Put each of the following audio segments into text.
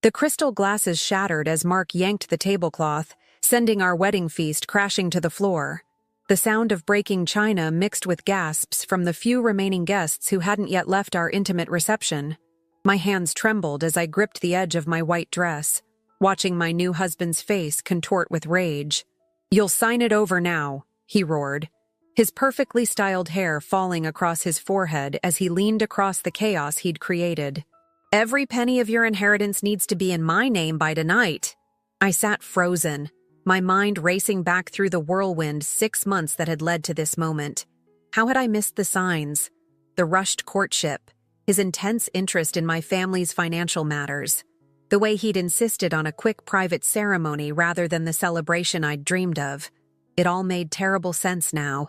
The crystal glasses shattered as Mark yanked the tablecloth, sending our wedding feast crashing to the floor. The sound of breaking china mixed with gasps from the few remaining guests who hadn't yet left our intimate reception. My hands trembled as I gripped the edge of my white dress, watching my new husband's face contort with rage. "You'll sign it over now," he roared, his perfectly styled hair falling across his forehead as he leaned across the chaos he'd created. "Every penny of your inheritance needs to be in my name by tonight." I sat frozen, my mind racing back through the whirlwind 6 months that had led to this moment. How had I missed the signs? The rushed courtship, his intense interest in my family's financial matters, the way he'd insisted on a quick private ceremony rather than the celebration I'd dreamed of. It all made terrible sense now.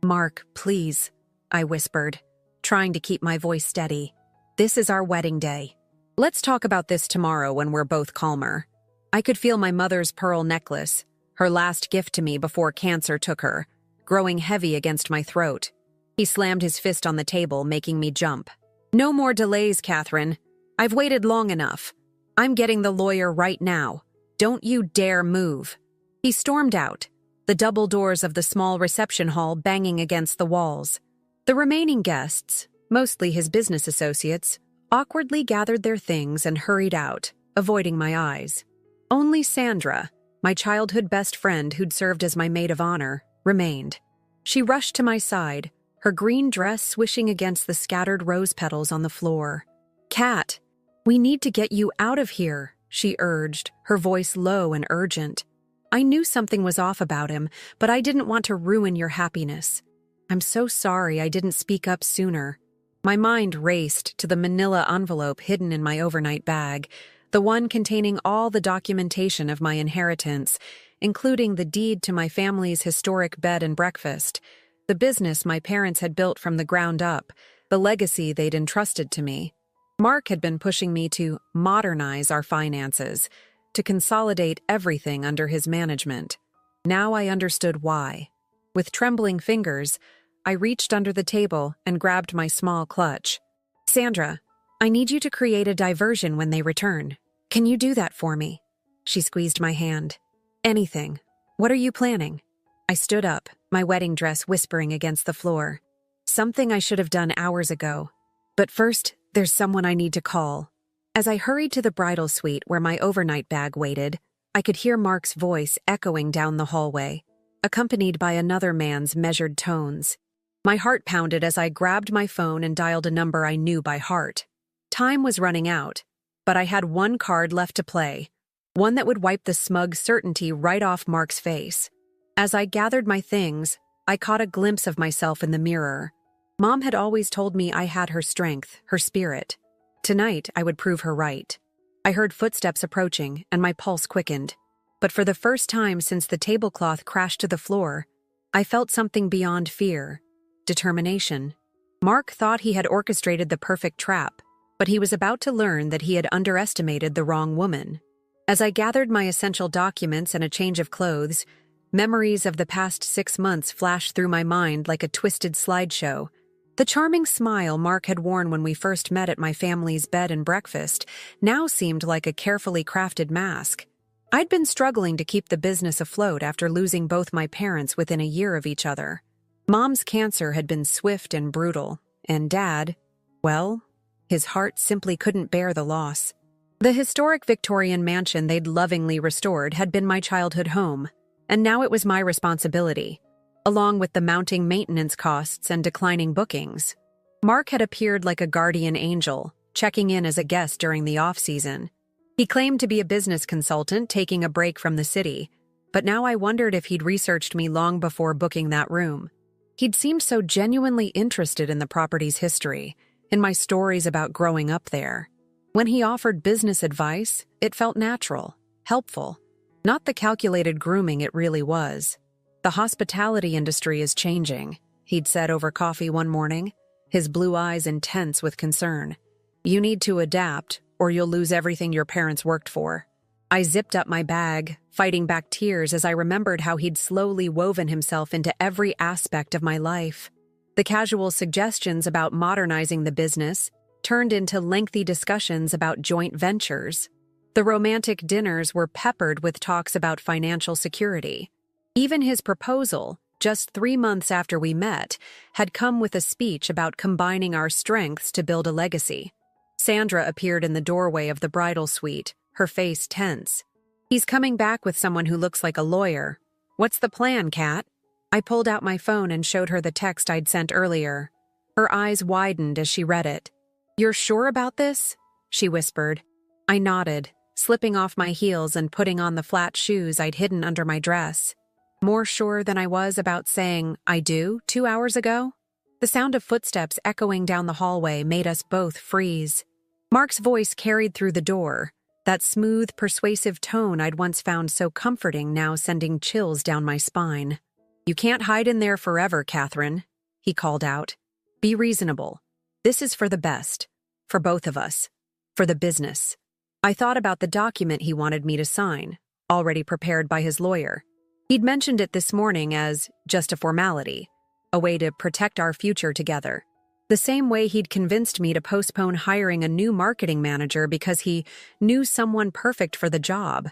"Mark, please," I whispered, trying to keep my voice steady. "This is our wedding day. Let's talk about this tomorrow when we're both calmer." I could feel my mother's pearl necklace, her last gift to me before cancer took her, growing heavy against my throat. He slammed his fist on the table, making me jump. "No more delays, Catherine. I've waited long enough. I'm getting the lawyer right now. Don't you dare move." He stormed out, the double doors of the small reception hall banging against the walls. The remaining guests, mostly his business associates, awkwardly gathered their things and hurried out, avoiding my eyes. Only Sandra, my childhood best friend who'd served as my maid of honor, remained. She rushed to my side, her green dress swishing against the scattered rose petals on the floor. "Kat, we need to get you out of here," she urged, her voice low and urgent. I knew something was off about him, but I didn't want to ruin your happiness. "I'm so sorry I didn't speak up sooner." My mind raced to the manila envelope hidden in my overnight bag, the one containing all the documentation of my inheritance, including the deed to my family's historic bed and breakfast, the business my parents had built from the ground up, the legacy they'd entrusted to me. Mark had been pushing me to modernize our finances, to consolidate everything under his management. Now I understood why. With trembling fingers, I reached under the table and grabbed my small clutch. "Sandra, I need you to create a diversion when they return. Can you do that for me?" She squeezed my hand. "Anything. What are you planning?" I stood up, my wedding dress whispering against the floor. "Something I should have done hours ago. But first, there's someone I need to call." As I hurried to the bridal suite where my overnight bag waited, I could hear Mark's voice echoing down the hallway, accompanied by another man's measured tones. My heart pounded as I grabbed my phone and dialed a number I knew by heart. Time was running out, but I had one card left to play, one that would wipe the smug certainty right off Mark's face. As I gathered my things, I caught a glimpse of myself in the mirror. Mom had always told me I had her strength, her spirit. Tonight, I would prove her right. I heard footsteps approaching, and my pulse quickened. But for the first time since the tablecloth crashed to the floor, I felt something beyond fear. Determination. Mark thought he had orchestrated the perfect trap, but he was about to learn that he had underestimated the wrong woman. As I gathered my essential documents and a change of clothes, memories of the past 6 months flashed through my mind like a twisted slideshow. The charming smile Mark had worn when we first met at my family's bed and breakfast now seemed like a carefully crafted mask. I'd been struggling to keep the business afloat after losing both my parents within a year of each other. Mom's cancer had been swift and brutal, and Dad, well, his heart simply couldn't bear the loss. The historic Victorian mansion they'd lovingly restored had been my childhood home, and now it was my responsibility, along with the mounting maintenance costs and declining bookings. Mark had appeared like a guardian angel, checking in as a guest during the off-season. He claimed to be a business consultant taking a break from the city, but now I wondered if he'd researched me long before booking that room. He'd seemed so genuinely interested in the property's history, in my stories about growing up there. When he offered business advice, it felt natural, helpful, not the calculated grooming it really was. "The hospitality industry is changing," he'd said over coffee one morning, his blue eyes intense with concern. "You need to adapt, or you'll lose everything your parents worked for." I zipped up my bag, fighting back tears as I remembered how he'd slowly woven himself into every aspect of my life. The casual suggestions about modernizing the business turned into lengthy discussions about joint ventures. The romantic dinners were peppered with talks about financial security. Even his proposal, just 3 months after we met, had come with a speech about combining our strengths to build a legacy. Sandra appeared in the doorway of the bridal suite, her face tense. "He's coming back with someone who looks like a lawyer. What's the plan, Kat?" I pulled out my phone and showed her the text I'd sent earlier. Her eyes widened as she read it. "You're sure about this?" she whispered. I nodded, slipping off my heels and putting on the flat shoes I'd hidden under my dress. More sure than I was about saying "I do" 2 hours ago? The sound of footsteps echoing down the hallway made us both freeze. Mark's voice carried through the door, that smooth, persuasive tone I'd once found so comforting now sending chills down my spine. "You can't hide in there forever, Catherine," he called out. "Be reasonable. This is for the best. For both of us. For the business." I thought about the document he wanted me to sign, already prepared by his lawyer. He'd mentioned it this morning as just a formality, a way to protect our future together. The same way he'd convinced me to postpone hiring a new marketing manager because he knew someone perfect for the job.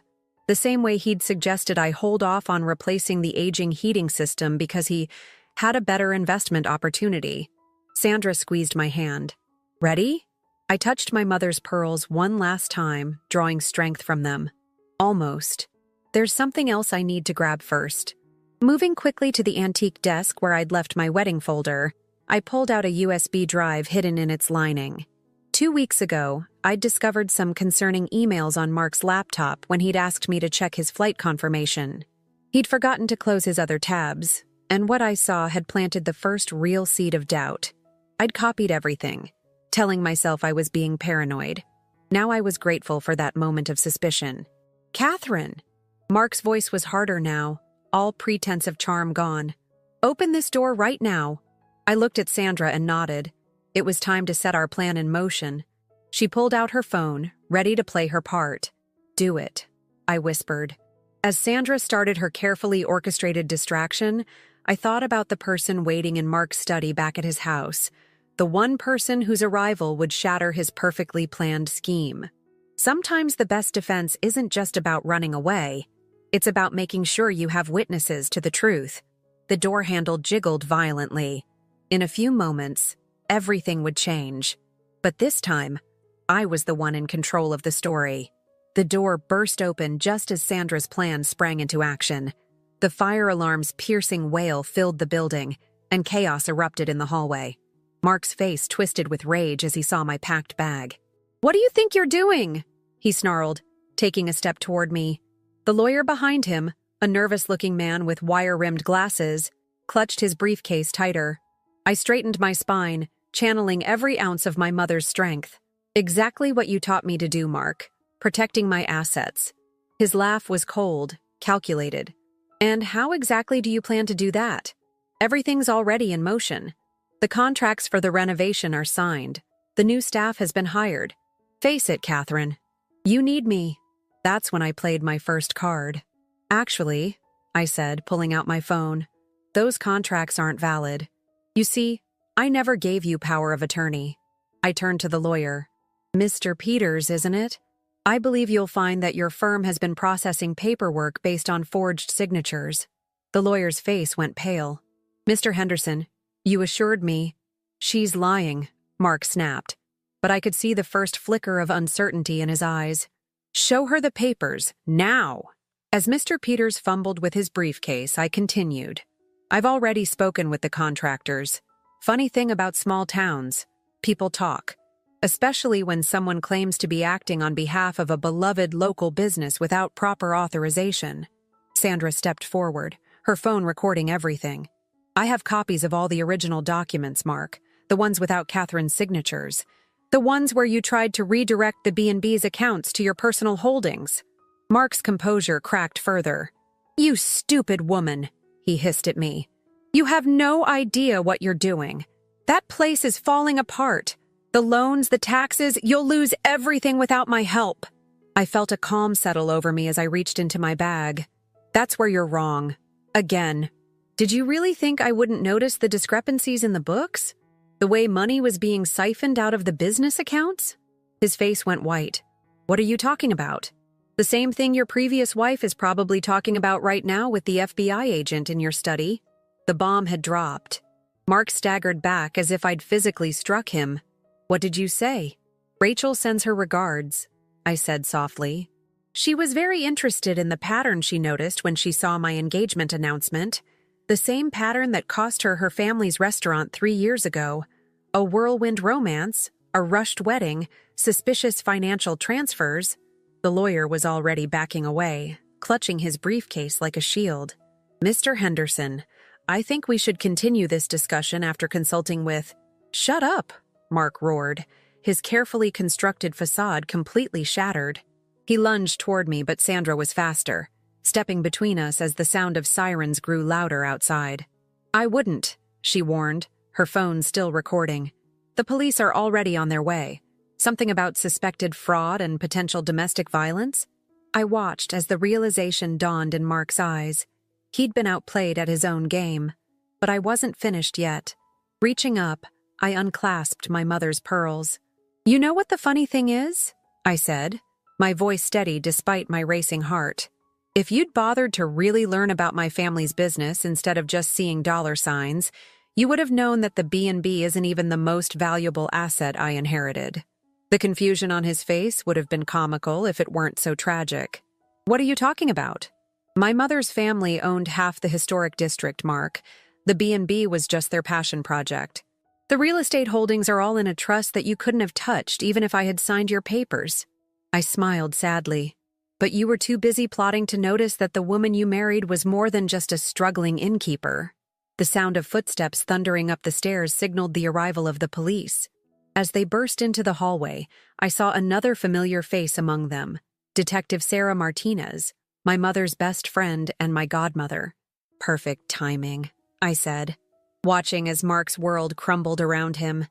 The same way he'd suggested I hold off on replacing the aging heating system because he had a better investment opportunity. Sandra squeezed my hand. "Ready?" I touched my mother's pearls one last time, drawing strength from them. "Almost. There's something else I need to grab first." Moving quickly to the antique desk where I'd left my wedding folder, I pulled out a USB drive hidden in its lining. 2 weeks ago, I'd discovered some concerning emails on Mark's laptop when he'd asked me to check his flight confirmation. He'd forgotten to close his other tabs, and what I saw had planted the first real seed of doubt. I'd copied everything, telling myself I was being paranoid. Now I was grateful for that moment of suspicion. "Catherine!" Mark's voice was harder now, all pretense of charm gone. "Open this door right now." I looked at Sandra and nodded. It was time to set our plan in motion. She pulled out her phone, ready to play her part. "Do it," I whispered. As Sandra started her carefully orchestrated distraction, I thought about the person waiting in Mark's study back at his house, the one person whose arrival would shatter his perfectly planned scheme. Sometimes the best defense isn't just about running away. It's about making sure you have witnesses to the truth. The door handle jiggled violently. In a few moments, everything would change. But this time, I was the one in control of the story. The door burst open just as Sandra's plan sprang into action. The fire alarm's piercing wail filled the building, and chaos erupted in the hallway. Mark's face twisted with rage as he saw my packed bag. "What do you think you're doing?" he snarled, taking a step toward me. The lawyer behind him, a nervous-looking man with wire-rimmed glasses, clutched his briefcase tighter. I straightened my spine, channeling every ounce of my mother's strength. "Exactly what you taught me to do, Mark. Protecting my assets." His laugh was cold, calculated. "And how exactly do you plan to do that?" "Everything's already in motion. The contracts for the renovation are signed. The new staff has been hired. Face it, Catherine. You need me." That's when I played my first card. "Actually," I said, pulling out my phone, "those contracts aren't valid. You see, I never gave you power of attorney." I turned to the lawyer. "Mr. Peters, isn't it? I believe you'll find that your firm has been processing paperwork based on forged signatures." The lawyer's face went pale. "Mr. Henderson, you assured me—" "She's lying," Mark snapped. But I could see the first flicker of uncertainty in his eyes. "Show her the papers, now!" As Mr. Peters fumbled with his briefcase, I continued. "I've already spoken with the contractors. Funny thing about small towns, people talk. Especially when someone claims to be acting on behalf of a beloved local business without proper authorization." Sandra stepped forward, her phone recording everything. "I have copies of all the original documents, Mark, the ones without Catherine's signatures. The ones where you tried to redirect the B&B's accounts to your personal holdings." Mark's composure cracked further. "You stupid woman," he hissed at me. "You have no idea what you're doing. That place is falling apart. The loans, the taxes, you'll lose everything without my help." I felt a calm settle over me as I reached into my bag. "That's where you're wrong. Again. Did you really think I wouldn't notice the discrepancies in the books? The way money was being siphoned out of the business accounts?" His face went white. What are you talking about? The same thing your previous wife is probably talking about right now with the FBI agent in your study. The bomb had dropped. Mark staggered back as if I'd physically struck him. What did you say? Rachel sends her regards, I said softly. She was very interested in the pattern she noticed when she saw my engagement announcement. The same pattern that cost her her family's restaurant 3 years ago. A whirlwind romance, a rushed wedding, suspicious financial transfers. The lawyer was already backing away, clutching his briefcase like a shield. Mr. Henderson, I think we should continue this discussion after consulting with— Shut up, Mark roared, his carefully constructed facade completely shattered. He lunged toward me, but Sandra was faster, stepping between us as the sound of sirens grew louder outside. I wouldn't, she warned, her phone still recording. The police are already on their way. Something about suspected fraud and potential domestic violence? I watched as the realization dawned in Mark's eyes. He'd been outplayed at his own game. But I wasn't finished yet. Reaching up, I unclasped my mother's pearls. You know what the funny thing is? I said, my voice steady despite my racing heart. If you'd bothered to really learn about my family's business instead of just seeing dollar signs, you would have known that the B&B isn't even the most valuable asset I inherited. The confusion on his face would have been comical if it weren't so tragic. What are you talking about? My mother's family owned half the historic district, Mark. The B&B was just their passion project. The real estate holdings are all in a trust that you couldn't have touched even if I had signed your papers. I smiled sadly. But you were too busy plotting to notice that the woman you married was more than just a struggling innkeeper. The sound of footsteps thundering up the stairs signaled the arrival of the police. As they burst into the hallway, I saw another familiar face among them, Detective Sarah Martinez, my mother's best friend and my godmother. Perfect timing, I said, watching as Mark's world crumbled around him.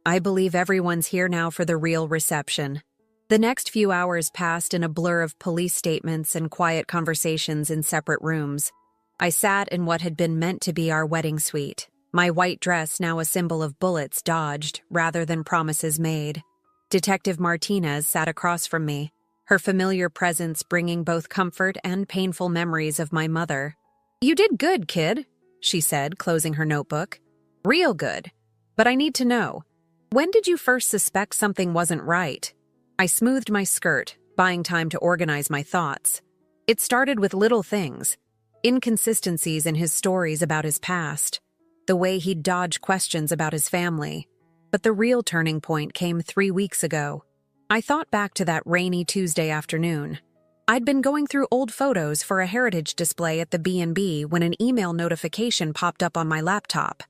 I believe everyone's here now for the real reception. The next few hours passed in a blur of police statements and quiet conversations in separate rooms. I sat in what had been meant to be our wedding suite, my white dress now a symbol of bullets dodged rather than promises made. Detective Martinez sat across from me, her familiar presence bringing both comfort and painful memories of my mother. You did good, kid, she said, closing her notebook. Real good. But I need to know, when did you first suspect something wasn't right? I smoothed my skirt, buying time to organize my thoughts. It started with little things, inconsistencies in his stories about his past, the way he'd dodge questions about his family. But the real turning point came 3 weeks ago. I thought back to that rainy Tuesday afternoon. I'd been going through old photos for a heritage display at the B&B when an email notification popped up on my laptop.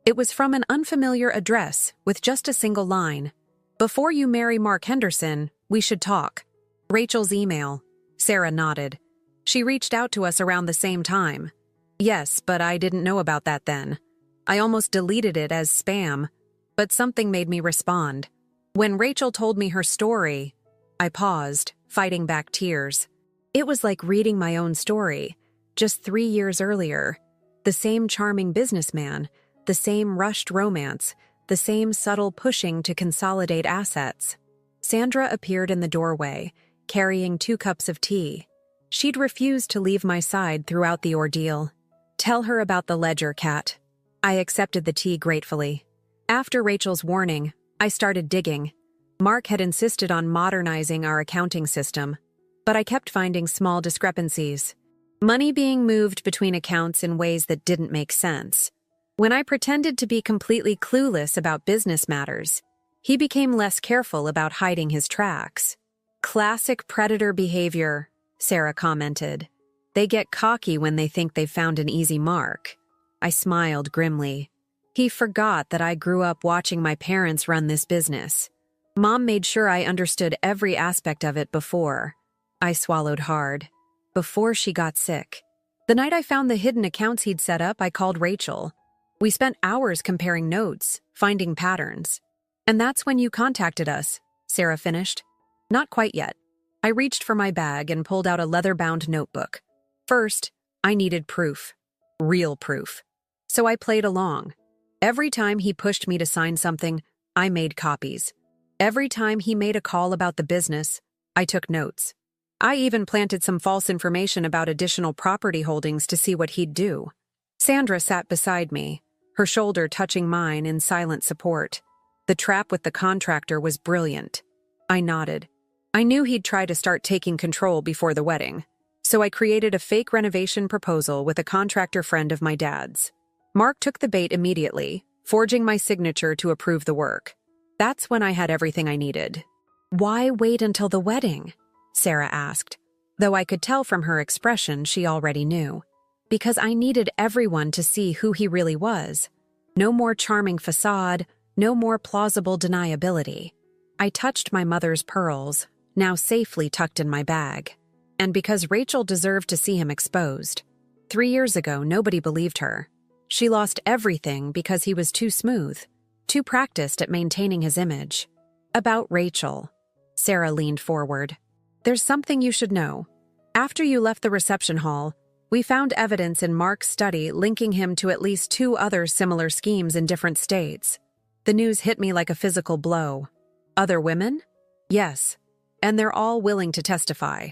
It was from an unfamiliar address with just a single line. Before you marry Mark Henderson, we should talk. Rachel's email. Sarah nodded. She reached out to us around the same time. Yes, but I didn't know about that then. I almost deleted it as spam, but something made me respond. When Rachel told me her story, I paused, fighting back tears. It was like reading my own story, just 3 years earlier. The same charming businessman, the same rushed romance, the same subtle pushing to consolidate assets. Sandra appeared in the doorway, carrying 2 cups of tea. She'd refused to leave my side throughout the ordeal. Tell her about the ledger, Kat. I accepted the tea gratefully. After Rachel's warning, I started digging. Mark had insisted on modernizing our accounting system, but I kept finding small discrepancies. Money being moved between accounts in ways that didn't make sense. When I pretended to be completely clueless about business matters, he became less careful about hiding his tracks. Classic predator behavior, Sarah commented. They get cocky when they think they've found an easy mark. I smiled grimly. He forgot that I grew up watching my parents run this business. Mom made sure I understood every aspect of it before. I swallowed hard. Before she got sick. The night I found the hidden accounts he'd set up, I called Rachel. We spent hours comparing notes, finding patterns. And that's when you contacted us, Sarah finished. Not quite yet. I reached for my bag and pulled out a leather-bound notebook. First, I needed proof. Real proof. So I played along. Every time he pushed me to sign something, I made copies. Every time he made a call about the business, I took notes. I even planted some false information about additional property holdings to see what he'd do. Sandra sat beside me, her shoulder touching mine in silent support. The trap with the contractor was brilliant. I nodded. I knew he'd try to start taking control before the wedding, so I created a fake renovation proposal with a contractor friend of my dad's. Mark took the bait immediately, forging my signature to approve the work. That's when I had everything I needed. "Why wait until the wedding?" Sarah asked, though I could tell from her expression she already knew. "Because I needed everyone to see who he really was. No more charming facade, no more plausible deniability." I touched my mother's pearls, now safely tucked in my bag. And because Rachel deserved to see him exposed. 3 years ago, nobody believed her. She lost everything because he was too smooth, too practiced at maintaining his image. "About Rachel." Sarah leaned forward. "There's something you should know. After you left the reception hall, we found evidence in Mark's study linking him to at least 2 other similar schemes in different states. The news hit me like a physical blow. Other women? Yes. And they're all willing to testify.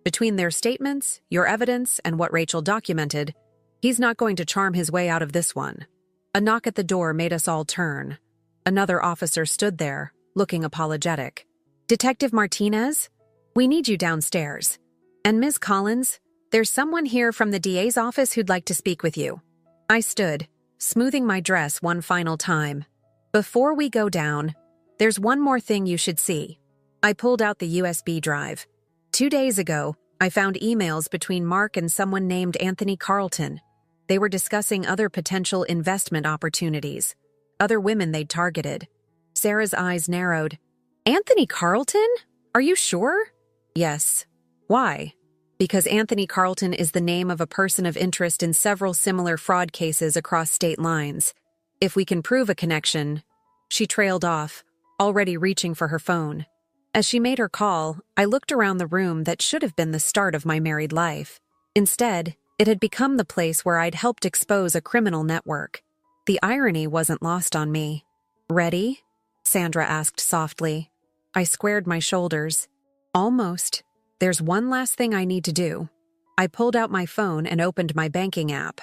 Between their statements, your evidence, and what Rachel documented, he's not going to charm his way out of this one." A knock at the door made us all turn. Another officer stood there, looking apologetic. "Detective Martinez? We need you downstairs. And Ms. Collins, there's someone here from the DA's office who'd like to speak with you." I stood, smoothing my dress one final time. "Before we go down, there's one more thing you should see." I pulled out the USB drive. 2 days ago, I found emails between Mark and someone named Anthony Carlton. They were discussing other potential investment opportunities, other women they'd targeted. Sarah's eyes narrowed. "Anthony Carlton? Are you sure?" "Yes." "Why?" "Because Anthony Carlton is the name of a person of interest in several similar fraud cases across state lines. If we can prove a connection..." She trailed off, already reaching for her phone. As she made her call, I looked around the room that should have been the start of my married life. Instead, it had become the place where I'd helped expose a criminal network. The irony wasn't lost on me. "Ready?" Sandra asked softly. I squared my shoulders. "Almost. There's one last thing I need to do." I pulled out my phone and opened my banking app.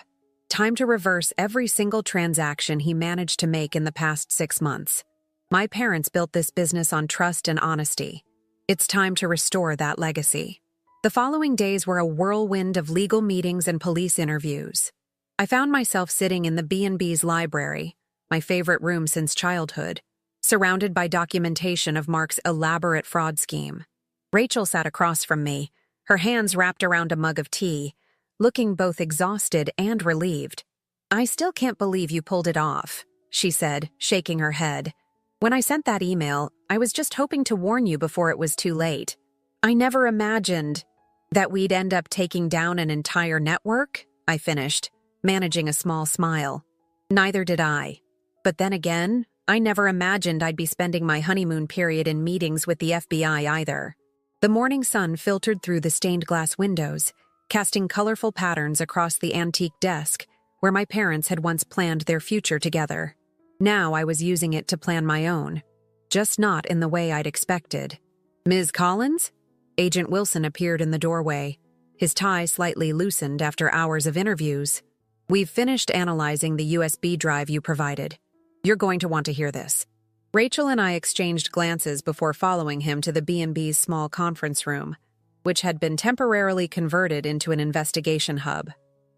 Time to reverse every single transaction he managed to make in the past 6 months. My parents built this business on trust and honesty. It's time to restore that legacy. The following days were a whirlwind of legal meetings and police interviews. I found myself sitting in the B&B's library, my favorite room since childhood, surrounded by documentation of Mark's elaborate fraud scheme. Rachel sat across from me, her hands wrapped around a mug of tea, looking both exhausted and relieved. "I still can't believe you pulled it off," she said, shaking her head. "When I sent that email, I was just hoping to warn you before it was too late. I never imagined that we'd end up taking down an entire network," I finished, managing a small smile. "Neither did I. But then again, I never imagined I'd be spending my honeymoon period in meetings with the FBI either." The morning sun filtered through the stained glass windows, casting colorful patterns across the antique desk where my parents had once planned their future together. Now I was using it to plan my own, just not in the way I'd expected. "Ms. Collins?" Agent Wilson appeared in the doorway, his tie slightly loosened after hours of interviews. "We've finished analyzing the USB drive you provided. You're going to want to hear this." Rachel and I exchanged glances before following him to the B&B's small conference room, which had been temporarily converted into an investigation hub.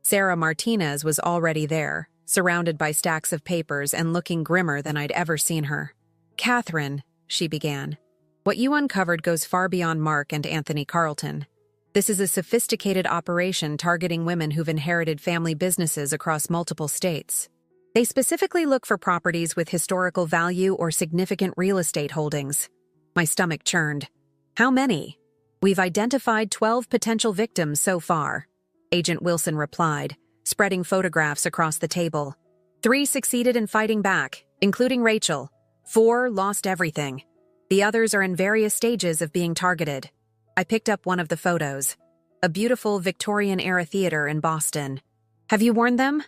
Sarah Martinez was already there, surrounded by stacks of papers and looking grimmer than I'd ever seen her. "Catherine," she began, "what you uncovered goes far beyond Mark and Anthony Carlton. This is a sophisticated operation targeting women who've inherited family businesses across multiple states. They specifically look for properties with historical value or significant real estate holdings." My stomach churned. "How many?" "We've identified 12 potential victims so far," Agent Wilson replied, spreading photographs across the table. 3 succeeded in fighting back, including Rachel. 4 lost everything. The others are in various stages of being targeted. I picked up one of the photos. A beautiful Victorian-era theater in Boston. "Have you warned them?"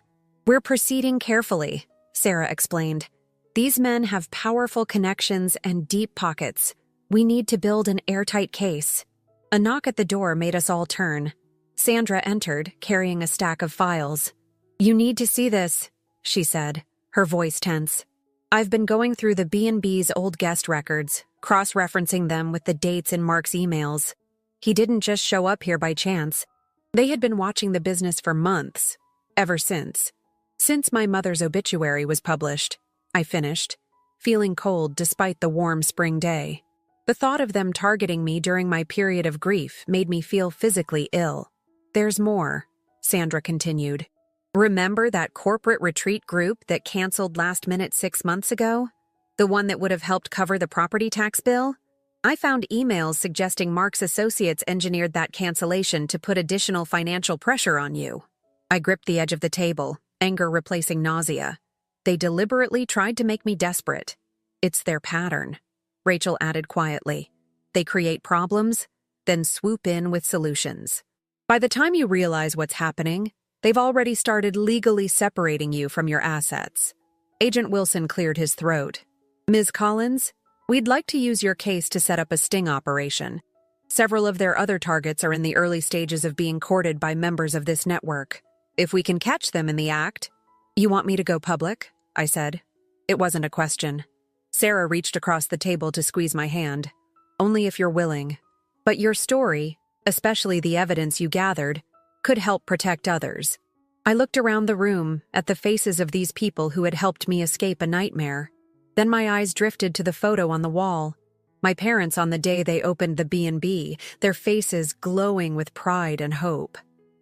"We're proceeding carefully," Sarah explained. "These men have powerful connections and deep pockets. We need to build an airtight case. A knock at the door made us all turn. Sandra entered, carrying a stack of files. "You need to see this," she said, her voice tense. "I've been going through the B&B's old guest records, cross-referencing them with the dates in Mark's emails. He didn't just show up here by chance. They had been watching the business for months, ever since. Since my mother's obituary was published," I finished, feeling cold despite the warm spring day. The thought of them targeting me during my period of grief made me feel physically ill. "There's more," Sandra continued. "Remember that corporate retreat group that canceled last minute 6 months ago? The one that would have helped cover the property tax bill? I found emails suggesting Mark's associates engineered that cancellation to put additional financial pressure on you." I gripped the edge of the table, anger replacing nausea. "They deliberately tried to make me desperate. It's their pattern," Rachel added quietly. "They create problems, then swoop in with solutions. By the time you realize what's happening, they've already started legally separating you from your assets." Agent Wilson cleared his throat. "Ms. Collins, we'd like to use your case to set up a sting operation. Several of their other targets are in the early stages of being courted by members of this network. If we can catch them in the act—" "You want me to go public?" I said. It wasn't a question. Sarah reached across the table to squeeze my hand. "Only if you're willing. But your story, especially the evidence you gathered, could help protect others." I looked around the room at the faces of these people who had helped me escape a nightmare. Then my eyes drifted to the photo on the wall. My parents on the day they opened the B&B, their faces glowing with pride and hope.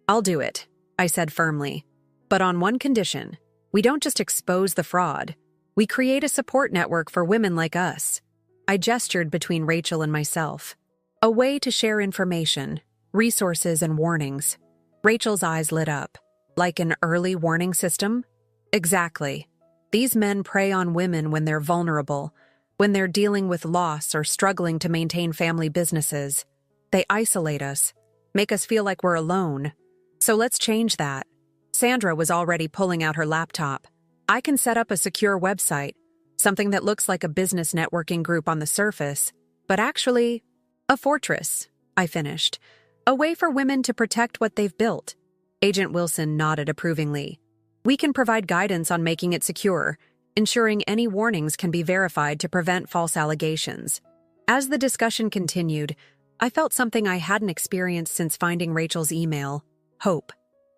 "I'll do it," I said firmly. "But on one condition. We don't just expose the fraud. We create a support network for women like us." I gestured between Rachel and myself. "A way to share information, resources, and warnings." Rachel's eyes lit up. "Like an early warning system?" "Exactly. These men prey on women when they're vulnerable, when they're dealing with loss or struggling to maintain family businesses. They isolate us, make us feel like we're alone. So let's change that." Sandra was already pulling out her laptop. "I can set up a secure website, something that looks like a business networking group on the surface, but actually, a fortress," I finished. "A way for women to protect what they've built." Agent Wilson nodded approvingly. "We can provide guidance on making it secure, ensuring any warnings can be verified to prevent false allegations." As the discussion continued, I felt something I hadn't experienced since finding Rachel's email: hope.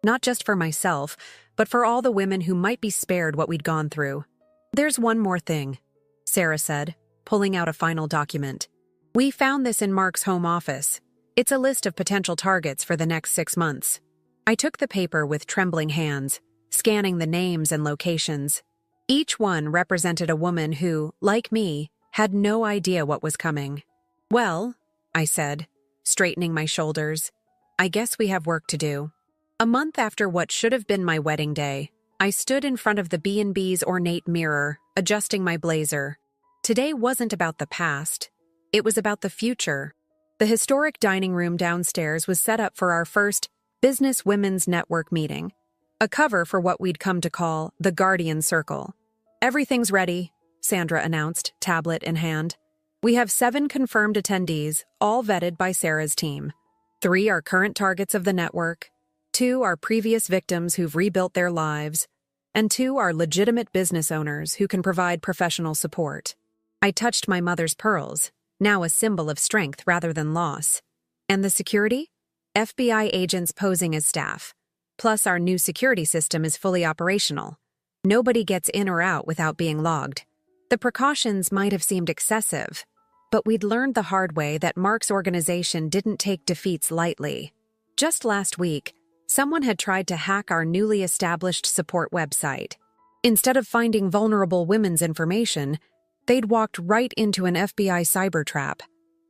Not just for myself, but for all the women who might be spared what we'd gone through. "There's one more thing," Sarah said, pulling out a final document. "We found this in Mark's home office. It's a list of potential targets for the next 6 months." I took the paper with trembling hands, scanning the names and locations. Each one represented a woman who, like me, had no idea what was coming. "Well," I said, straightening my shoulders, "I guess we have work to do." A month after what should have been my wedding day, I stood in front of the B&B's ornate mirror, adjusting my blazer. Today wasn't about the past. It was about the future. The historic dining room downstairs was set up for our first Business Women's Network meeting, a cover for what we'd come to call the Guardian Circle. "Everything's ready," Sandra announced, tablet in hand. "We have 7 confirmed attendees, all vetted by Sarah's team. 3 are current targets of the network, 2 are previous victims who've rebuilt their lives, and 2 are legitimate business owners who can provide professional support." I touched my mother's pearls, now a symbol of strength rather than loss. "And the security?" "FBI agents posing as staff. Plus our new security system is fully operational. Nobody gets in or out without being logged." The precautions might have seemed excessive, but we'd learned the hard way that Mark's organization didn't take defeats lightly. Just last week, someone had tried to hack our newly established support website. Instead of finding vulnerable women's information, they'd walked right into an FBI cyber trap.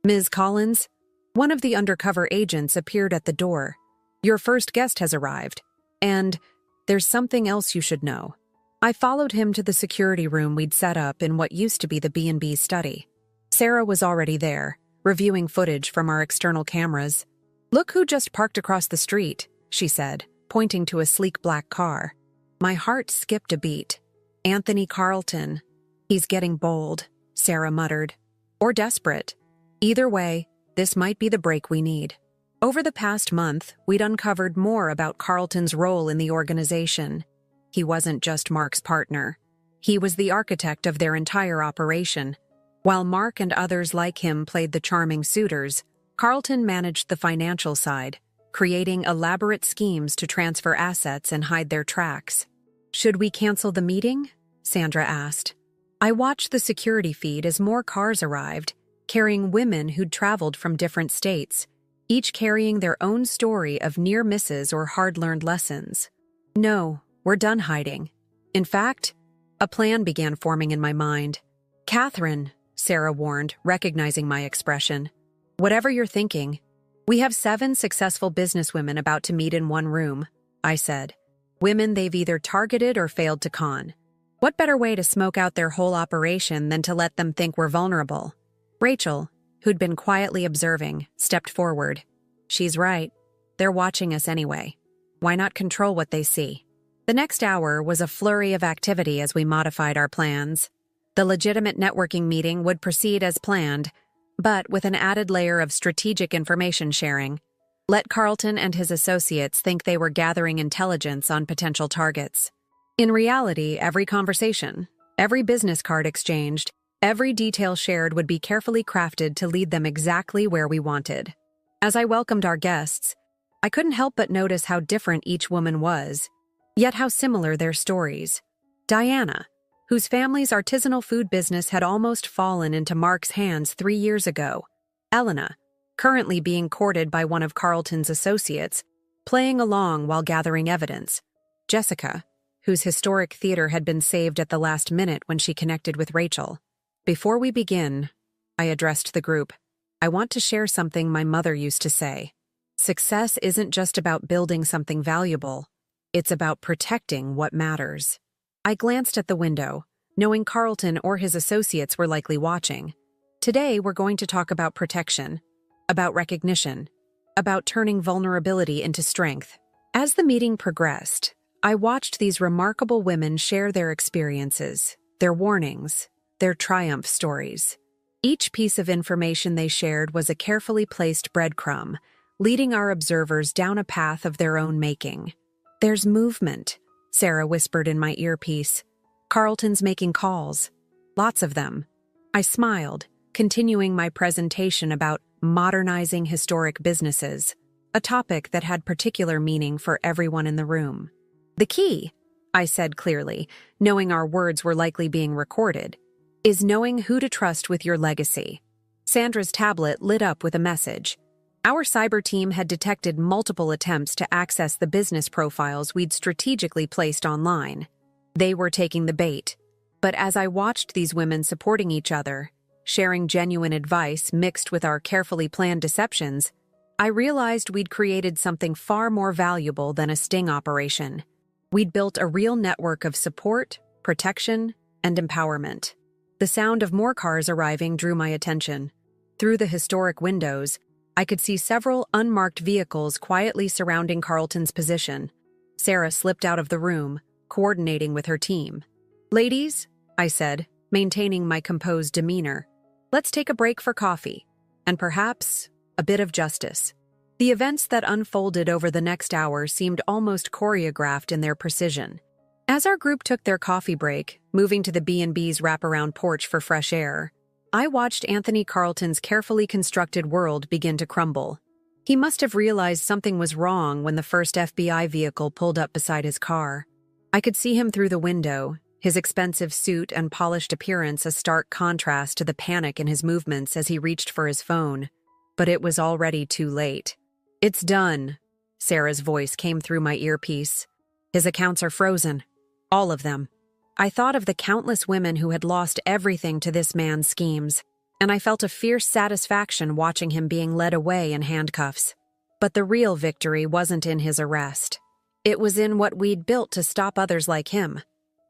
"Ms. Collins," one of the undercover agents appeared at the door. "Your first guest has arrived, and there's something else you should know." I followed him to the security room we'd set up in what used to be the B&B study. Sarah was already there, reviewing footage from our external cameras. "Look who just parked across the street," she said, pointing to a sleek black car. My heart skipped a beat. "Anthony Carlton. He's getting bold," Sarah muttered. "Or desperate." Either way, this might be the break we need. Over the past month, we'd uncovered more about Carlton's role in the organization. He wasn't just Mark's partner. He was the architect of their entire operation. While Mark and others like him played the charming suitors, Carlton managed the financial side, creating elaborate schemes to transfer assets and hide their tracks. "Should we cancel the meeting?" Sandra asked. I watched the security feed as more cars arrived, carrying women who'd traveled from different states, each carrying their own story of near misses or hard-learned lessons. "No, we're done hiding." In fact, a plan began forming in my mind. "Catherine," Sarah warned, recognizing my expression. "Whatever you're thinking, we have 7 successful businesswomen about to meet in one room," I said. "Women they've either targeted or failed to con. What better way to smoke out their whole operation than to let them think we're vulnerable?" Rachel, who'd been quietly observing, stepped forward. "She's right. They're watching us anyway. Why not control what they see?" The next hour was a flurry of activity as we modified our plans. The legitimate networking meeting would proceed as planned, but with an added layer of strategic information sharing. Let Carlton and his associates think they were gathering intelligence on potential targets. In reality, every conversation, every business card exchanged, every detail shared would be carefully crafted to lead them exactly where we wanted. As I welcomed our guests, I couldn't help but notice how different each woman was, yet how similar their stories. Diana, whose family's artisanal food business had almost fallen into Mark's hands 3 years ago. Elena, currently being courted by one of Carlton's associates, playing along while gathering evidence. Jessica, whose historic theater had been saved at the last minute when she connected with Rachel. "Before we begin," I addressed the group, "I want to share something my mother used to say. Success isn't just about building something valuable. It's about protecting what matters." I glanced at the window, knowing Carlton or his associates were likely watching. Today, we're going to talk about protection, about recognition, about turning vulnerability into strength. As the meeting progressed, I watched these remarkable women share their experiences, their warnings, their triumph stories. Each piece of information they shared was a carefully placed breadcrumb, leading our observers down a path of their own making. "There's movement," Sarah whispered in my earpiece. "Carlton's making calls. Lots of them." I smiled, continuing my presentation about modernizing historic businesses, a topic that had particular meaning for everyone in the room. "The key," I said clearly, knowing our words were likely being recorded, "is knowing who to trust with your legacy." Sandra's tablet lit up with a message. Our cyber team had detected multiple attempts to access the business profiles we'd strategically placed online. They were taking the bait. But as I watched these women supporting each other, sharing genuine advice mixed with our carefully planned deceptions, I realized we'd created something far more valuable than a sting operation. We'd built a real network of support, protection, and empowerment. The sound of more cars arriving drew my attention. Through the historic windows, I could see several unmarked vehicles quietly surrounding Carlton's position. Sarah slipped out of the room, coordinating with her team. "Ladies," I said, maintaining my composed demeanor, "let's take a break for coffee, and perhaps a bit of justice." The events that unfolded over the next hour seemed almost choreographed in their precision. As our group took their coffee break, moving to the B&B's wraparound porch for fresh air, I watched Anthony Carlton's carefully constructed world begin to crumble. He must have realized something was wrong when the first FBI vehicle pulled up beside his car. I could see him through the window, his expensive suit and polished appearance a stark contrast to the panic in his movements as he reached for his phone. But it was already too late. "It's done," Sarah's voice came through my earpiece. "His accounts are frozen. All of them." I thought of the countless women who had lost everything to this man's schemes, and I felt a fierce satisfaction watching him being led away in handcuffs. But the real victory wasn't in his arrest. It was in what we'd built to stop others like him.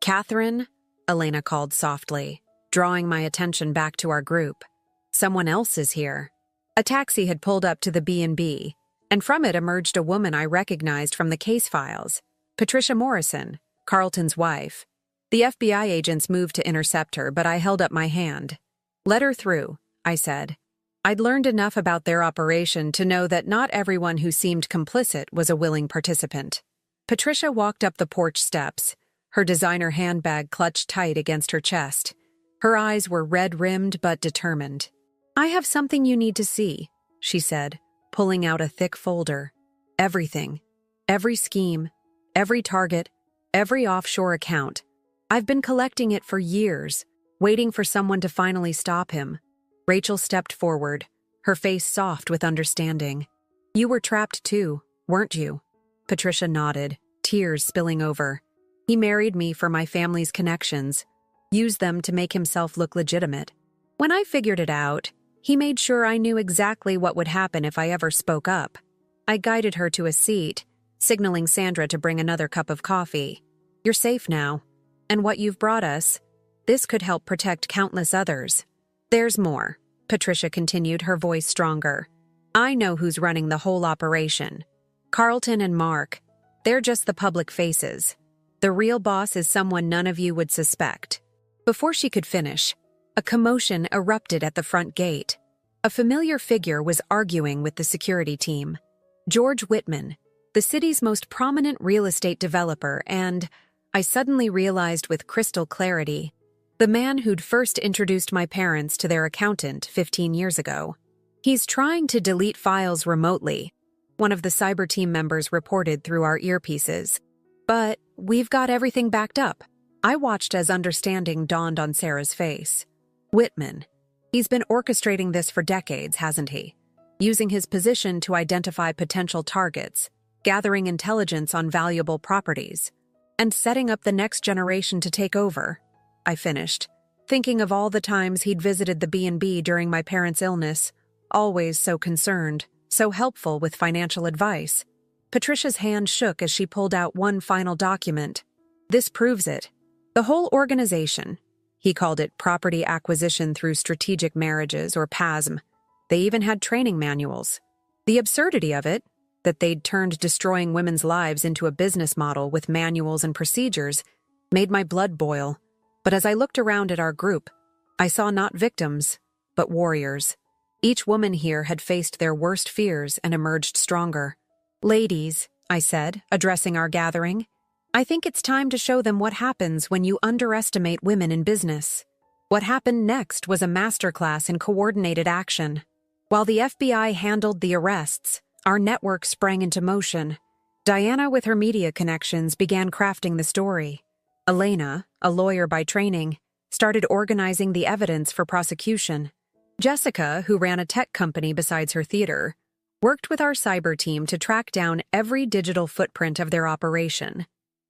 "Catherine," Elena called softly, drawing my attention back to our group. "Someone else is here." A taxi had pulled up to the B&B, and from it emerged a woman I recognized from the case files, Patricia Morrison, Carlton's wife. The FBI agents moved to intercept her, but I held up my hand. "Let her through," I said. I'd learned enough about their operation to know that not everyone who seemed complicit was a willing participant. Patricia walked up the porch steps, her designer handbag clutched tight against her chest. Her eyes were red-rimmed but determined. "I have something you need to see," she said, pulling out a thick folder. "Everything. Every scheme, every target, every offshore account. I've been collecting it for years, waiting for someone to finally stop him." Rachel stepped forward, her face soft with understanding. "You were trapped too, weren't you?" Patricia nodded, tears spilling over. "He married me for my family's connections, used them to make himself look legitimate. When I figured it out, he made sure I knew exactly what would happen if I ever spoke up." I guided her to a seat, signaling Sandra to bring another cup of coffee. "You're safe now. And what you've brought us, this could help protect countless others." "There's more," Patricia continued, her voice stronger. "I know who's running the whole operation. Carlton and Mark. They're just the public faces. The real boss is someone none of you would suspect." Before she could finish, a commotion erupted at the front gate. A familiar figure was arguing with the security team. George Whitman, the city's most prominent real estate developer and, I suddenly realized with crystal clarity, the man who'd first introduced my parents to their accountant 15 years ago. "He's trying to delete files remotely," one of the cyber team members reported through our earpieces. "But we've got everything backed up." I watched as understanding dawned on Sarah's face. "Whitman. He's been orchestrating this for decades, hasn't he? Using his position to identify potential targets, gathering intelligence on valuable properties, and setting up the next generation to take over," I finished, thinking of all the times he'd visited the B&B during my parents' illness, always so concerned, so helpful with financial advice. Patricia's hand shook as she pulled out one final document. "This proves it. The whole organization." He called it Property Acquisition Through Strategic Marriages, or PASM. They even had training manuals. The absurdity of it, that they'd turned destroying women's lives into a business model with manuals and procedures, made my blood boil. But as I looked around at our group, I saw not victims, but warriors. Each woman here had faced their worst fears and emerged stronger. "Ladies," I said, addressing our gathering, "I think it's time to show them what happens when you underestimate women in business." What happened next was a masterclass in coordinated action. While the FBI handled the arrests, our network sprang into motion. Diana, with her media connections, began crafting the story. Elena, a lawyer by training, started organizing the evidence for prosecution. Jessica, who ran a tech company besides her theater, worked with our cyber team to track down every digital footprint of their operation.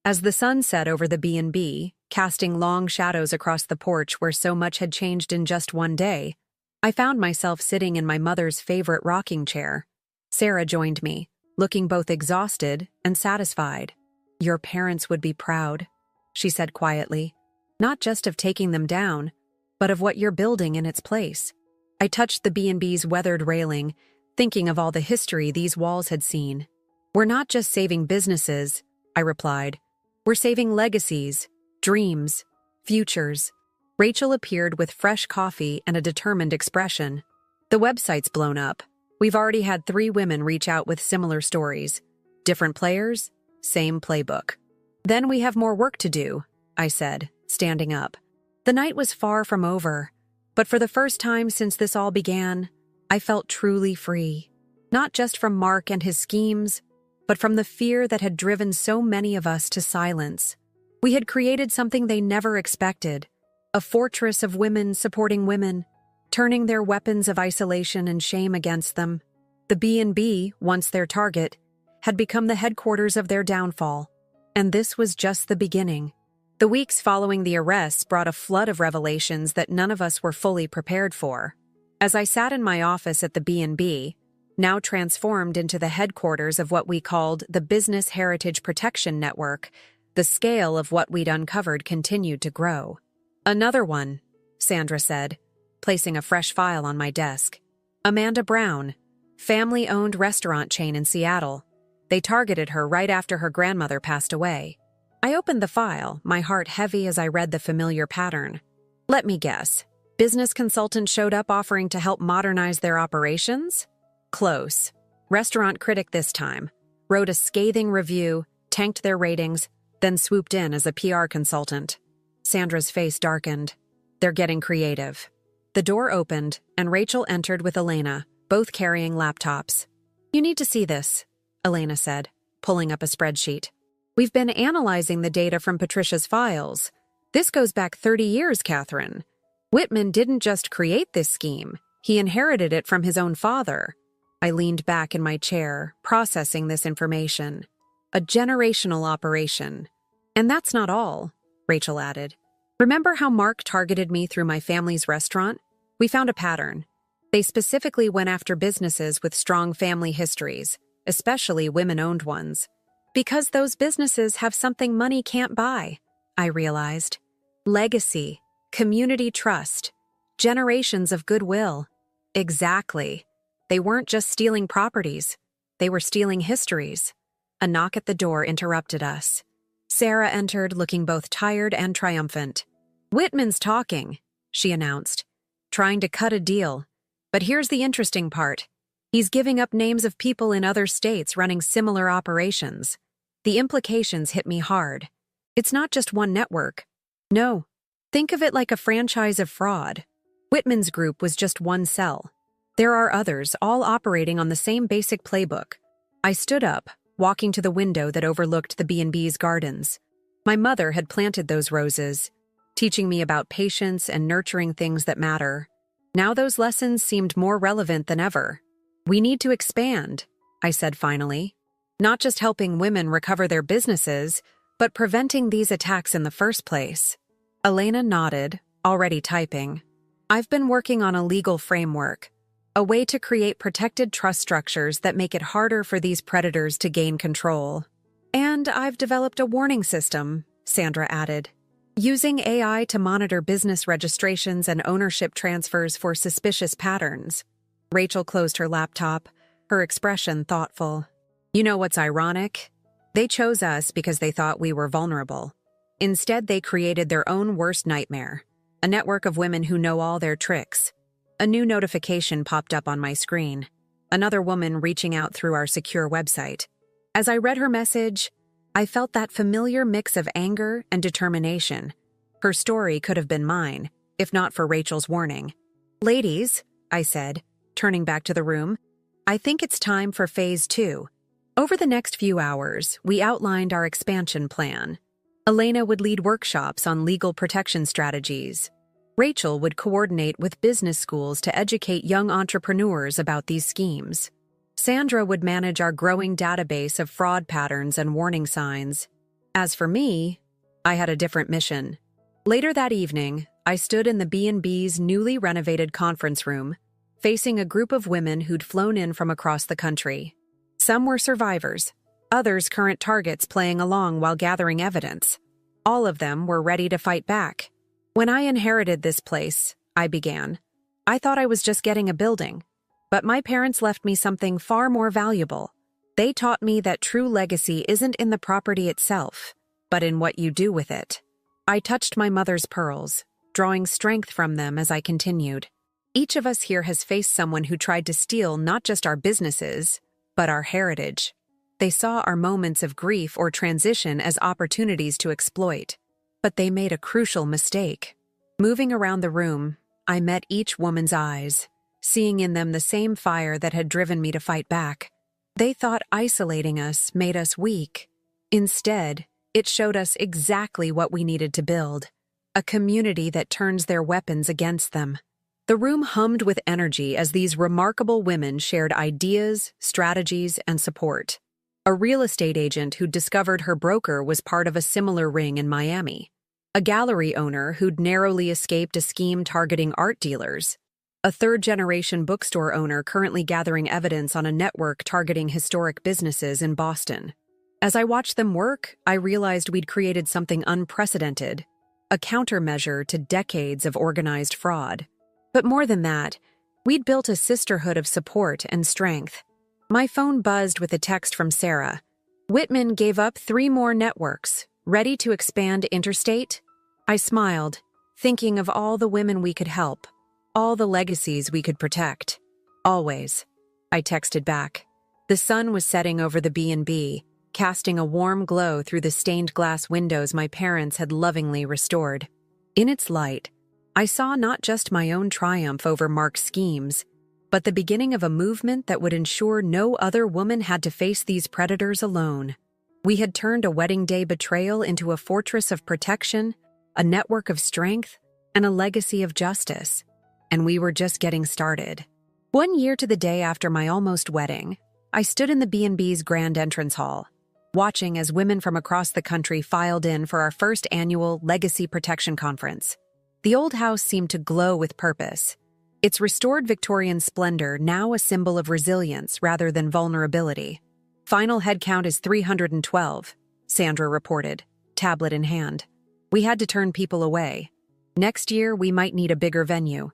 As the sun set over the B&B, casting long shadows across the porch where so much had changed in just one day, I found myself sitting in my mother's favorite rocking chair. Sarah joined me, looking both exhausted and satisfied. "Your parents would be proud," she said quietly, "not just of taking them down, but of what you're building in its place." I touched the B&B's weathered railing, thinking of all the history these walls had seen. "We're not just saving businesses," I replied. "We're saving legacies, dreams, futures." Rachel appeared with fresh coffee and a determined expression. "The website's blown up. We've already had 3 women reach out with similar stories. Different players, same playbook." "Then we have more work to do," I said, standing up. The night was far from over, but for the first time since this all began, I felt truly free. Not just from Mark and his schemes, but from the fear that had driven so many of us to silence. We had created something they never expected, a fortress of women supporting women, turning their weapons of isolation and shame against them. The B&B, once their target, had become the headquarters of their downfall. And this was just the beginning. The weeks following the arrests brought a flood of revelations that none of us were fully prepared for. As I sat in my office at the B&B, now transformed into the headquarters of what we called the Business Heritage Protection Network, the scale of what we'd uncovered continued to grow. "Another one," Sandra said, placing a fresh file on my desk. "Amanda Brown, family-owned restaurant chain in Seattle. They targeted her right after her grandmother passed away." I opened the file, my heart heavy as I read the familiar pattern. "Let me guess. Business consultants showed up offering to help modernize their operations? Close. Restaurant critic this time. Wrote a scathing review, tanked their ratings, then swooped in as a PR consultant. Sandra's face darkened. They're getting creative. The door opened, and Rachel entered with Elena, both carrying laptops. You need to see this, Elena said, pulling up a spreadsheet. We've been analyzing the data from Patricia's files. This goes back 30 years, Catherine. Whitman didn't just create this scheme. He inherited it from his own father. I leaned back in my chair, processing this information. A generational operation. And that's not all, Rachel added. Remember how Mark targeted me through my family's restaurant? We found a pattern. They specifically went after businesses with strong family histories, especially women-owned ones. Because those businesses have something money can't buy, I realized. Legacy. Community trust. Generations of goodwill. Exactly. They weren't just stealing properties. They were stealing histories. A knock at the door interrupted us. Sarah entered looking both tired and triumphant. Whitman's talking, she announced. Trying to cut a deal. But here's the interesting part. He's giving up names of people in other states running similar operations. The implications hit me hard. It's not just one network. No. Think of it like a franchise of fraud. Whitman's group was just one cell. There are others, all operating on the same basic playbook. I stood up, walking to the window that overlooked the B&B's gardens. My mother had planted those roses, teaching me about patience and nurturing things that matter. Now those lessons seemed more relevant than ever. We need to expand, I said finally. Not just helping women recover their businesses, but preventing these attacks in the first place. Elena nodded, already typing. I've been working on a legal framework, a way to create protected trust structures that make it harder for these predators to gain control. And I've developed a warning system, Sandra added, using AI to monitor business registrations and ownership transfers for suspicious patterns. Rachel closed her laptop, her expression thoughtful. You know what's ironic? They chose us because they thought we were vulnerable. Instead, they created their own worst nightmare, a network of women who know all their tricks. A new notification popped up on my screen, another woman reaching out through our secure website. As I read her message, I felt that familiar mix of anger and determination. Her story could have been mine, if not for Rachel's warning. Ladies, I said, turning back to the room, I think it's time for Phase 2. Over the next few hours, we outlined our expansion plan. Elena would lead workshops on legal protection strategies. Rachel would coordinate with business schools to educate young entrepreneurs about these schemes. Sandra would manage our growing database of fraud patterns and warning signs. As for me, I had a different mission. Later that evening, I stood in the B&B's newly renovated conference room, facing a group of women who'd flown in from across the country. Some were survivors, others current targets playing along while gathering evidence. All of them were ready to fight back. When I inherited this place, I began, I thought I was just getting a building. But my parents left me something far more valuable. They taught me that true legacy isn't in the property itself, but in what you do with it. I touched my mother's pearls, drawing strength from them as I continued. Each of us here has faced someone who tried to steal not just our businesses, but our heritage. They saw our moments of grief or transition as opportunities to exploit. But they made a crucial mistake. Moving around the room, I met each woman's eyes, seeing in them the same fire that had driven me to fight back. They thought isolating us made us weak. Instead, it showed us exactly what we needed to build, a community that turns their weapons against them. The room hummed with energy as these remarkable women shared ideas, strategies, and support. A real estate agent who'd discovered her broker was part of a similar ring in Miami. A gallery owner who'd narrowly escaped a scheme targeting art dealers. A third-generation bookstore owner currently gathering evidence on a network targeting historic businesses in Boston. As I watched them work, I realized we'd created something unprecedented, a countermeasure to decades of organized fraud. But more than that, we'd built a sisterhood of support and strength. My phone buzzed with a text from Sarah. Whitman gave up 3 more networks, ready to expand interstate? I smiled, thinking of all the women we could help, all the legacies we could protect. Always. I texted back. The sun was setting over the B&B, casting a warm glow through the stained glass windows my parents had lovingly restored. In its light, I saw not just my own triumph over Mark's schemes, but the beginning of a movement that would ensure no other woman had to face these predators alone. We had turned a wedding day betrayal into a fortress of protection, a network of strength, and a legacy of justice. And we were just getting started. 1 year to the day after my almost wedding, I stood in the B&B's grand entrance hall, watching as women from across the country filed in for our first annual Legacy Protection Conference. The old house seemed to glow with purpose, its restored Victorian splendor now a symbol of resilience rather than vulnerability. Final headcount is 312, Sandra reported, tablet in hand. We had to turn people away. Next year, we might need a bigger venue.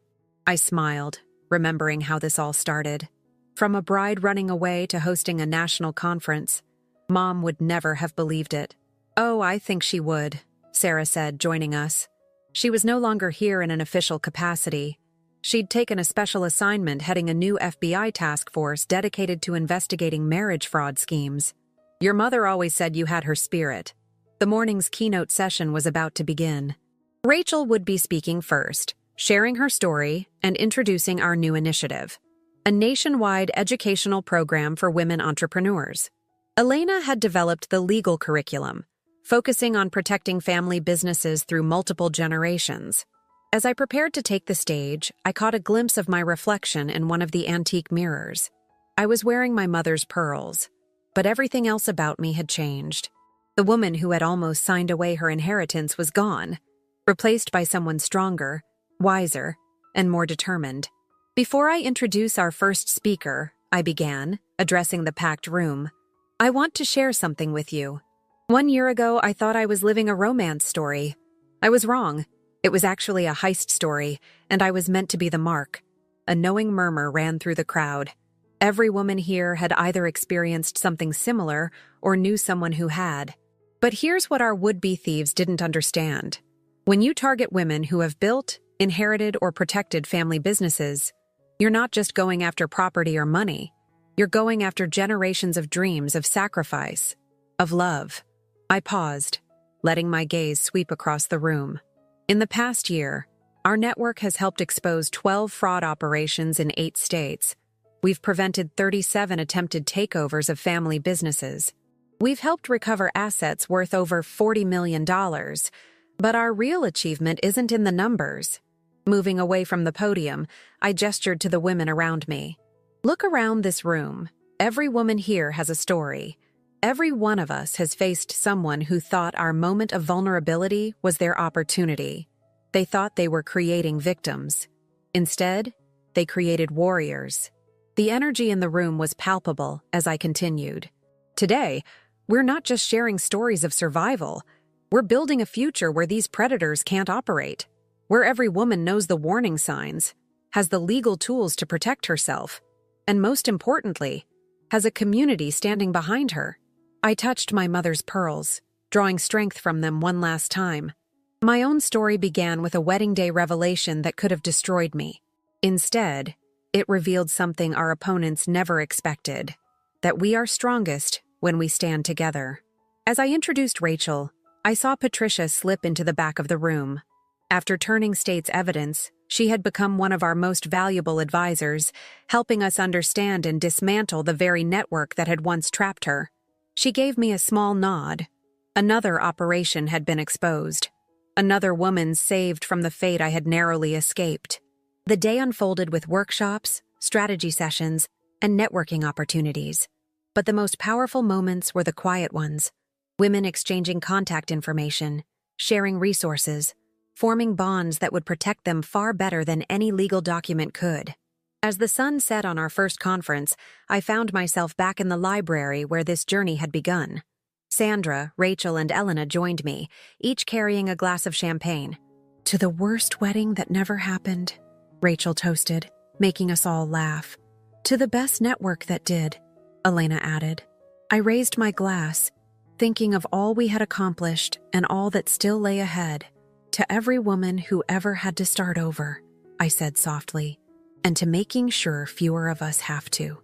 I smiled, remembering how this all started. From a bride running away to hosting a national conference, Mom would never have believed it. Oh, I think she would, Sarah said, joining us. She was no longer here in an official capacity. She'd taken a special assignment heading a new FBI task force dedicated to investigating marriage fraud schemes. Your mother always said you had her spirit. The morning's keynote session was about to begin. Rachel would be speaking first, sharing her story and introducing our new initiative, a nationwide educational program for women entrepreneurs. Elena had developed the legal curriculum, focusing on protecting family businesses through multiple generations. As I prepared to take the stage, I caught a glimpse of my reflection in one of the antique mirrors. I was wearing my mother's pearls, but everything else about me had changed. The woman who had almost signed away her inheritance was gone, replaced by someone stronger, wiser, and more determined. Before I introduce our first speaker, I began, addressing the packed room. I want to share something with you. 1 year ago, I thought I was living a romance story. I was wrong. It was actually a heist story, and I was meant to be the mark. A knowing murmur ran through the crowd. Every woman here had either experienced something similar or knew someone who had. But here's what our would-be thieves didn't understand. When you target women who have built, inherited, or protected family businesses, you're not just going after property or money. You're going after generations of dreams of sacrifice, of love. I paused, letting my gaze sweep across the room. In the past year, our network has helped expose 12 fraud operations in 8 states. We've prevented 37 attempted takeovers of family businesses. We've helped recover assets worth over $40 million, but our real achievement isn't in the numbers. Moving away from the podium, I gestured to the women around me. Look around this room. Every woman here has a story. Every one of us has faced someone who thought our moment of vulnerability was their opportunity. They thought they were creating victims. Instead, they created warriors. The energy in the room was palpable as I continued. Today, we're not just sharing stories of survival. We're building a future where these predators can't operate, where every woman knows the warning signs, has the legal tools to protect herself, and most importantly, has a community standing behind her. I touched my mother's pearls, drawing strength from them one last time. My own story began with a wedding day revelation that could have destroyed me. Instead, it revealed something our opponents never expected, that we are strongest when we stand together. As I introduced Rachel, I saw Patricia slip into the back of the room. After turning state's evidence, she had become one of our most valuable advisors, helping us understand and dismantle the very network that had once trapped her. She gave me a small nod. Another operation had been exposed. Another woman saved from the fate I had narrowly escaped. The day unfolded with workshops, strategy sessions, and networking opportunities. But the most powerful moments were the quiet ones. Women exchanging contact information, sharing resources, forming bonds that would protect them far better than any legal document could. As the sun set on our first conference, I found myself back in the library where this journey had begun. Sandra, Rachel, and Elena joined me, each carrying a glass of champagne. To the worst wedding that never happened, Rachel toasted, making us all laugh. To the best network that did, Elena added. I raised my glass, thinking of all we had accomplished and all that still lay ahead. To every woman who ever had to start over, I said softly, and to making sure fewer of us have to.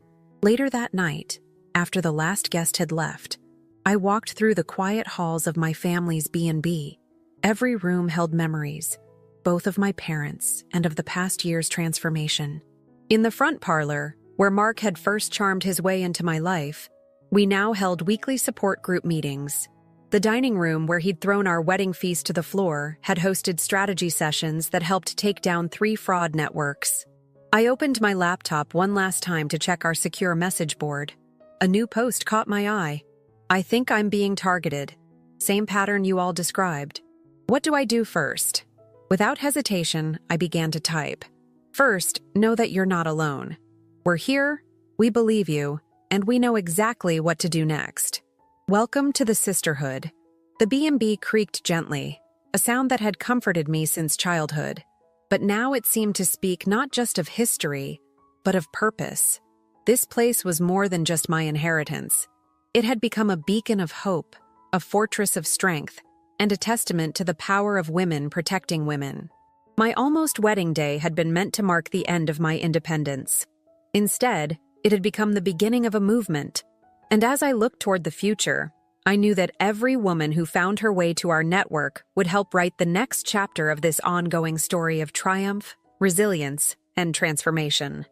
Later that night, after the last guest had left, I walked through the quiet halls of my family's B&B. Every room held memories, both of my parents and of the past year's transformation. In the front parlor, where Mark had first charmed his way into my life, we now held weekly support group meetings. The dining room, where he'd thrown our wedding feast to the floor, had hosted strategy sessions that helped take down 3 fraud networks. I opened my laptop one last time to check our secure message board. A new post caught my eye. "I think I'm being targeted. Same pattern you all described. What do I do first?" Without hesitation, I began to type. "First, know that you're not alone. We're here, we believe you, and we know exactly what to do next. Welcome to the sisterhood." The B&B creaked gently, a sound that had comforted me since childhood. But now it seemed to speak not just of history, but of purpose. This place was more than just my inheritance. It had become a beacon of hope, a fortress of strength, and a testament to the power of women protecting women. My almost wedding day had been meant to mark the end of my independence. Instead, it had become the beginning of a movement. And as I looked toward the future, I knew that every woman who found her way to our network would help write the next chapter of this ongoing story of triumph, resilience, and transformation.